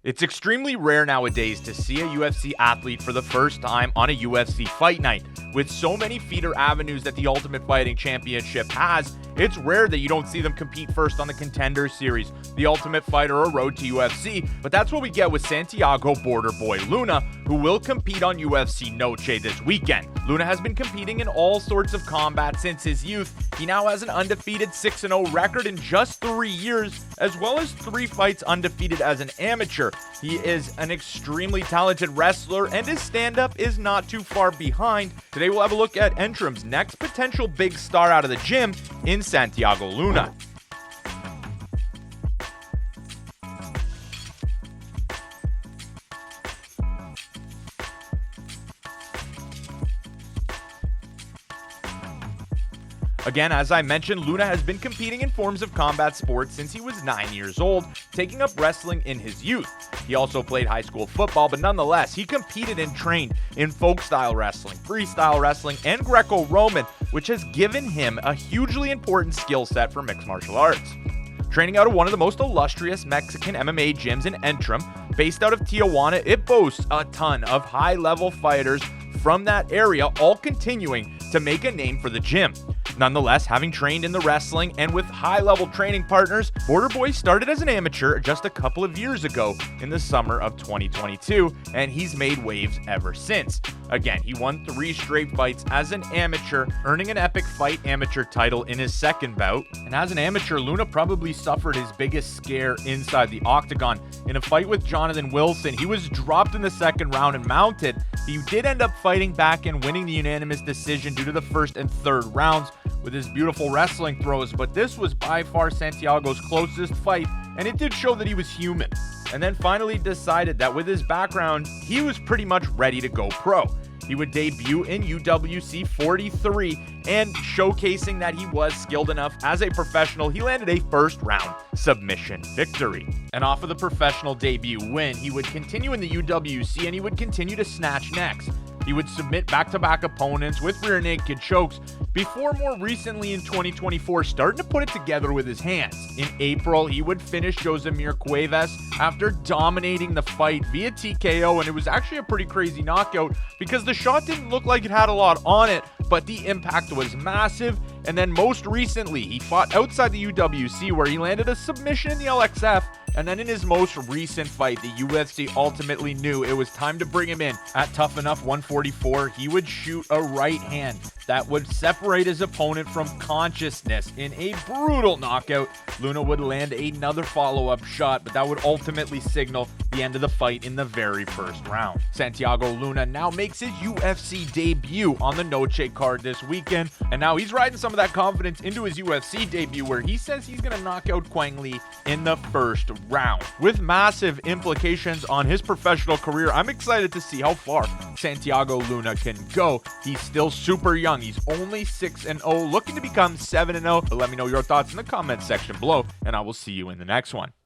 It's extremely rare nowadays to see a UFC athlete for the first time on a UFC Fight Night. With so many feeder avenues that the Ultimate Fighting Championship has, it's rare that you don't see them compete first on the Contender Series, the Ultimate Fighter, or Road to UFC, but that's what we get with Santiago Border Boy Luna, who will compete on UFC Noche this weekend. Luna has been competing in all sorts of combat since his youth. He now has an undefeated 6-0 record in just 3 years, as well as 3 fights undefeated as an amateur. He is an extremely talented wrestler, and his stand-up is not too far behind. Today we'll have a look at Entram's next potential big star out of the gym in Santiago Luna. Again, as I mentioned, Luna has been competing in forms of combat sports since he was 9 years old, taking up wrestling in his youth. He also played high school football, but nonetheless, he competed and trained in folk-style wrestling, freestyle wrestling, and Greco-Roman, which has given him a hugely important skill set for mixed martial arts. Training out of one of the most illustrious Mexican MMA gyms in Entram, based out of Tijuana, it boasts a ton of high-level fighters from that area, all continuing to make a name for the gym. Nonetheless, having trained in the wrestling and with high-level training partners, Border Boy started as an amateur just a couple of years ago in the summer of 2022, and he's made waves ever since. Again, he won 3 straight fights as an amateur, earning an Epic Fight amateur title in his second bout. And as an amateur, Luna probably suffered his biggest scare inside the octagon. In a fight with Jonathan Wilson, he was dropped in the second round and mounted. He did end up fighting back and winning the unanimous decision due to the first and third rounds with his beautiful wrestling throws, but this was by far Santiago's closest fight, and it did show that he was human. And then finally decided that with his background, he was pretty much ready to go pro. He would debut in UWC 43, and showcasing that he was skilled enough as a professional, he landed a first-round submission victory. And off of the professional debut win, he would continue in the UWC, and he would continue to snatch necks. He would submit back-to-back opponents with rear naked chokes before more recently in 2024 starting to put it together with his hands. In April, he would finish Josemir Cuevas after dominating the fight via TKO, and it was actually a pretty crazy knockout because the shot didn't look like it had a lot on it, but the impact was massive. And then most recently, he fought outside the UWC where he landed a submission in the LXF. And then in his most recent fight, the UFC ultimately knew it was time to bring him in. At Tough Enough 144, he would shoot a right hand that would separate his opponent from consciousness in a brutal knockout. Luna would land another follow-up shot, but that would ultimately signal the end of the fight in the very first round. Santiago Luna now makes his UFC debut on the Noche card this weekend, and now he's riding some of that confidence into his UFC debut where he says he's going to knock out Quang Lee in the first round. With massive implications on his professional career, I'm excited to see how far Santiago Luna can go. He's still super young. He's only 6-0, looking to become 7-0. But let me know your thoughts in the comment section below, and I will see you in the next one.